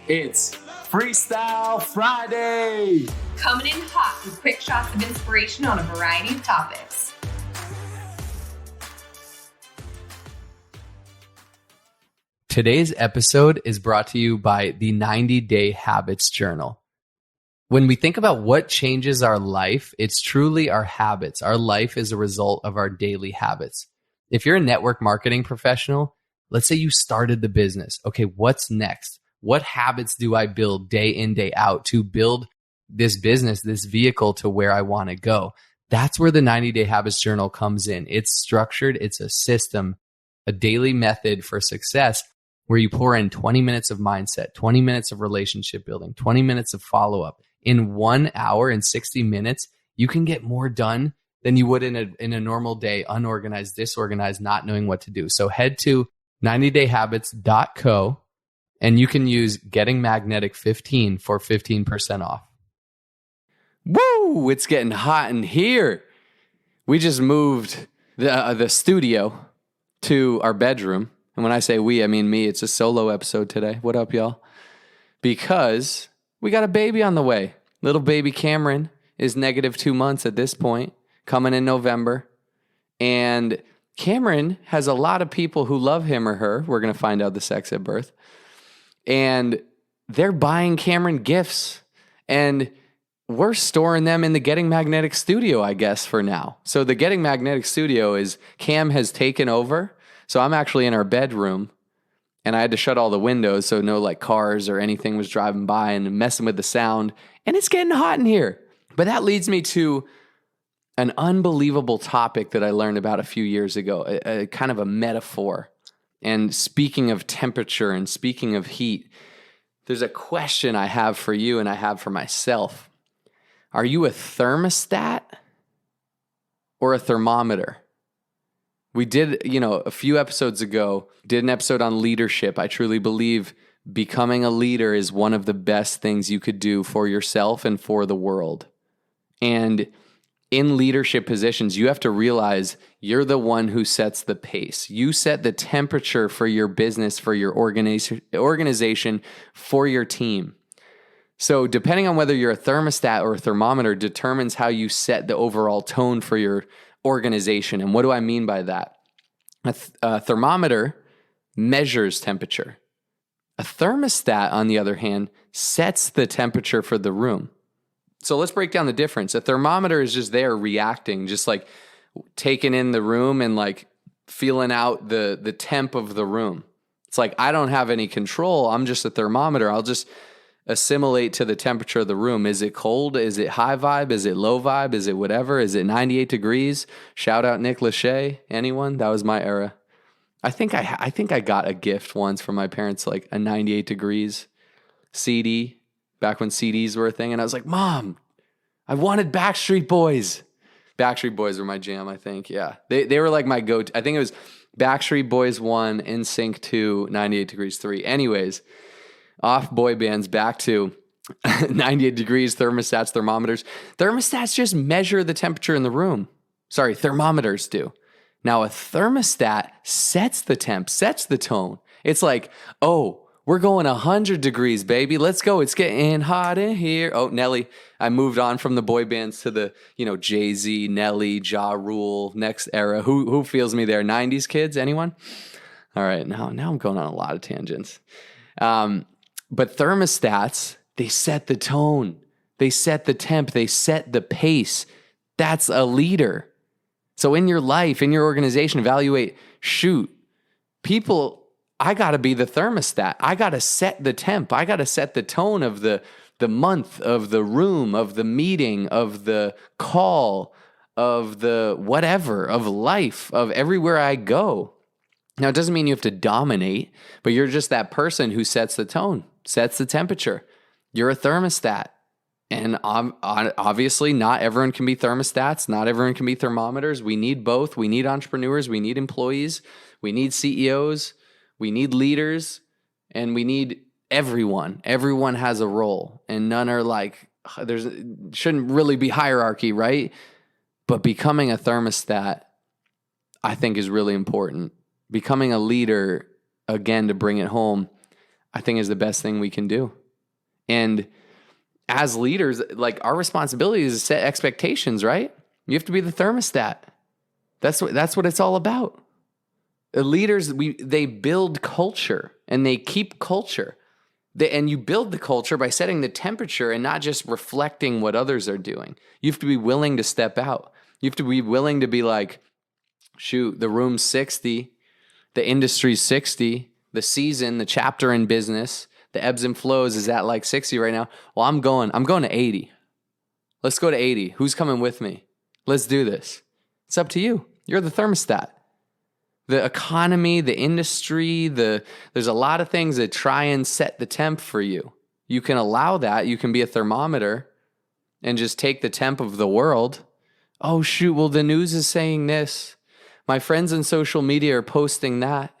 It's Freestyle Friday! Coming in hot with quick shots of inspiration on a variety of topics. Today's episode is brought to you by the 90-Day Habits Journal. When we think about what changes our life, it's truly our habits. Our life is a result of our daily habits. If you're a network marketing professional, let's say you started the business. Okay, what's next? What habits do I build day in, day out to build this business, this vehicle to where I want to go? That's where the 90-Day Habits Journal comes in. It's structured. It's a system, a daily method for success where you pour in 20 minutes of mindset, 20 minutes of relationship building, 20 minutes of follow-up. In 1 hour and 60 minutes, you can get more done than you would in a normal day, unorganized, disorganized, not knowing what to do. So head to 90dayhabits.co and you can use Getting Magnetic 15 for 15% off. Woo! It's getting hot in here. We just moved the studio to our bedroom. And when I say we, I mean me. It's a solo episode today. What up, y'all? Because we got a baby on the way. Little baby Cameron is -2 months at this point, coming in November. And Cameron has a lot of people who love him or her. We're going to find out the sex at birth. And they're buying Cameron gifts. And we're storing them in the Getting Magnetic studio, I guess, for now. So the Getting Magnetic studio is Cam has taken over. So I'm actually in our bedroom. And I had to shut all the windows so no like cars or anything was driving by and messing with the sound. And it's getting hot in here. But that leads me to an unbelievable topic that I learned about a few years ago, a kind of a metaphor. And speaking of temperature and speaking of heat, there's a question I have for you and I have for myself. Are you a thermostat or a thermometer? We did, a few episodes ago, did an episode on leadership. I truly believe becoming a leader is one of the best things you could do for yourself and for the world. And in leadership positions, you have to realize you're the one who sets the pace. You set the temperature for your business, for your organization, for your team. So depending on whether you're a thermostat or a thermometer determines how you set the overall tone for your organization. And what do I mean by that? A thermometer measures temperature. A thermostat, on the other hand, sets the temperature for the room. So let's break down the difference. A thermometer is just there reacting, just like taking in the room and like feeling out the temp of the room. It's like, I don't have any control. I'm just a thermometer. I'll just assimilate to the temperature of the room. Is it cold? Is it high vibe? Is it low vibe? Is it whatever? Is it 98 degrees? Shout out Nick Lachey. Anyone? That was my era. I think I got a gift once from my parents, like a 98 degrees CD, back when CDs were a thing. And I was like, Mom, I wanted Backstreet Boys. Backstreet Boys were my jam, I think. Yeah. They were like my go-to. I think it was Backstreet Boys 1, NSYNC 2, 98 Degrees 3. Anyways, off boy bands, back to 98 degrees, thermostats, thermometers. Thermostats just measure the temperature in the room. Sorry, thermometers do. Now, a thermostat sets the temp, sets the tone. It's like, oh, we're going 100 degrees, baby. Let's go. It's getting hot in here. Oh, Nelly. I moved on from the boy bands to the, Jay-Z, Nelly, Ja Rule, next era. Who feels me there? 90s kids? Anyone? All right. Now I'm going on a lot of tangents. But thermostats, they set the tone. They set the temp. They set the pace. That's a leader. So in your life, in your organization, evaluate, people, I got to be the thermostat. I got to set the temp. I got to set the tone of the month, of the room, of the meeting, of the call, of the whatever, of life, of everywhere I go. Now, it doesn't mean you have to dominate, but you're just that person who sets the tone, sets the temperature. You're a thermostat. And obviously, not everyone can be thermostats. Not everyone can be thermometers. We need both. We need entrepreneurs. We need employees. We need CEOs. We need leaders. And we need everyone. Everyone has a role. And none are like, shouldn't really be hierarchy, right? But becoming a thermostat, I think, is really important. Becoming a leader, again, to bring it home, I think is the best thing we can do. And as leaders, like our responsibility is to set expectations, right? You have to be the thermostat. That's what it's all about. The leaders, they build culture and they keep culture. And you build the culture by setting the temperature and not just reflecting what others are doing. You have to be willing to step out. You have to be willing to be like, shoot, the room's 60, the industry's 60, the season, the chapter in business, the ebbs and flows is at like 60 right now. Well, I'm going to 80. Let's go to 80. Who's coming with me? Let's do this. It's up to you. You're the thermostat. The economy, the industry, there's a lot of things that try and set the temp for you. You can allow that. You can be a thermometer and just take the temp of the world. Oh, shoot, well, the news is saying this. My friends on social media are posting that.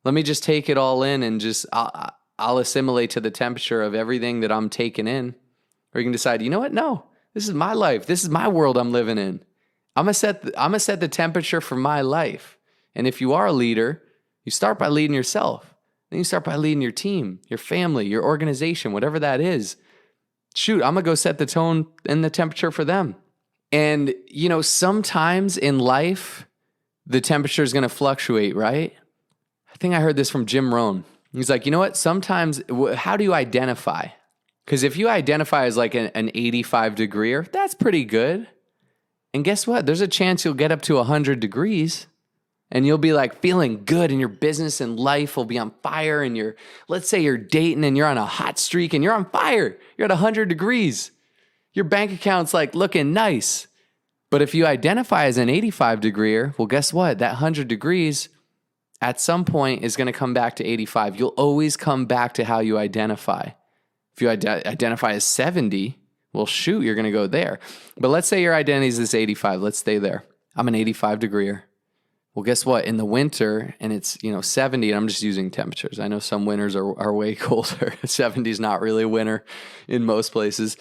Let me just take it all in and just, I'll assimilate to the temperature of everything that I'm taking in. Or you can decide, you know what? No, this is my life. This is my world I'm living in. I'm gonna set the temperature for my life. And if you are a leader, you start by leading yourself. Then you start by leading your team, your family, your organization, whatever that is. Shoot, I'm going to go set the tone and the temperature for them. And, sometimes in life, the temperature is going to fluctuate, right? I think I heard this from Jim Rohn. He's like, you know what? Sometimes, how do you identify? Because if you identify as like an 85 degreer, that's pretty good. And guess what? There's a chance you'll get up to 100 degrees. And you'll be like feeling good and your business and life will be on fire. And let's say you're dating and you're on a hot streak and you're on fire. You're at 100 degrees. Your bank account's like looking nice. But if you identify as an 85 degreer, well, guess what? That 100 degrees at some point is going to come back to 85. You'll always come back to how you identify. If you identify as 70, well, shoot, you're going to go there. But let's say your identity is this 85. Let's stay there. I'm an 85 degreer. Well, guess what? In the winter, and it's 70, and I'm just using temperatures. I know some winters are way colder. 70 is not really winter in most places.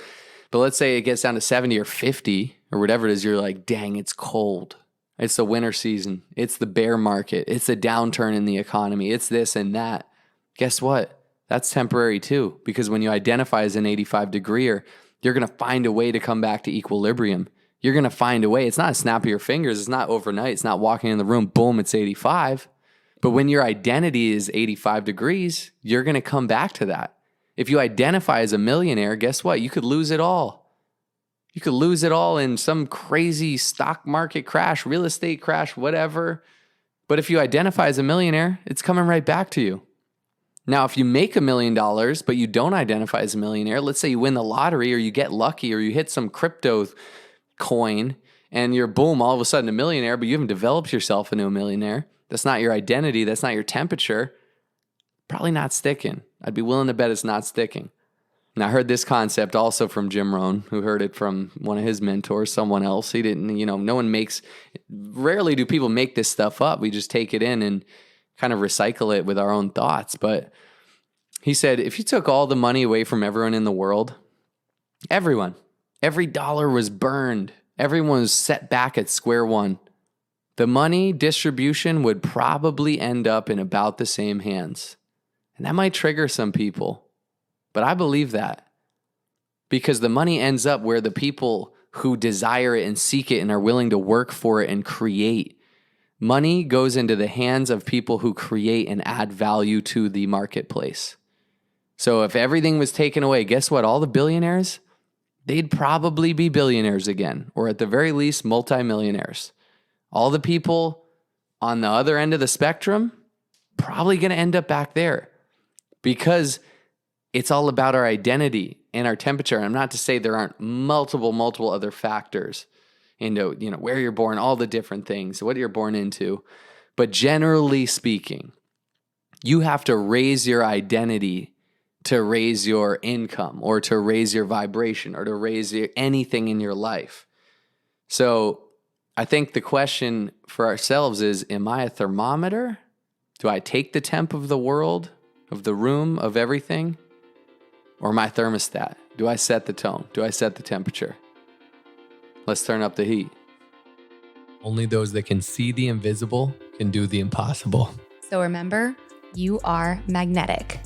But let's say it gets down to 70 or 50 or whatever it is. You're like, dang, it's cold. It's the winter season. It's the bear market. It's the downturn in the economy. It's this and that. Guess what? That's temporary too, because when you identify as an 85 degreer, you're going to find a way to come back to equilibrium. You're going to find a way. It's not a snap of your fingers. It's not overnight. It's not walking in the room, boom, it's 85. But when your identity is 85 degrees, you're going to come back to that. If you identify as a millionaire, guess what? You could lose it all. You could lose it all in some crazy stock market crash, real estate crash, whatever. But if you identify as a millionaire, it's coming right back to you. Now, if you make $1 million, but you don't identify as a millionaire, let's say you win the lottery or you get lucky or you hit some crypto coin and you're boom, all of a sudden a millionaire, but you haven't developed yourself into a millionaire. That's not your identity. That's not your temperature. Probably not sticking. I'd be willing to bet it's not sticking. And I heard this concept also from Jim Rohn, who heard it from one of his mentors, someone else. He didn't, rarely do people make this stuff up. We just take it in and kind of recycle it with our own thoughts. But he said, if you took all the money away from everyone in the world, every dollar was burned. Everyone was set back at square one. The money distribution would probably end up in about the same hands. And that might trigger some people. But I believe that. Because the money ends up where the people who desire it and seek it and are willing to work for it and create. Money goes into the hands of people who create and add value to the marketplace. So if everything was taken away, guess what? All the billionaires, they'd probably be billionaires again, or at the very least, multimillionaires. All the people on the other end of the spectrum, probably going to end up back there because it's all about our identity and our temperature. And I'm not to say there aren't multiple other factors into, where you're born, all the different things, what you're born into. But generally speaking, you have to raise your identity to raise your income or to raise your vibration or to raise anything in your life. So I think the question for ourselves is, am I a thermometer? Do I take the temp of the world, of the room, of everything? Or am I thermostat? Do I set the tone? Do I set the temperature? Let's turn up the heat. Only those that can see the invisible can do the impossible. So remember, you are magnetic.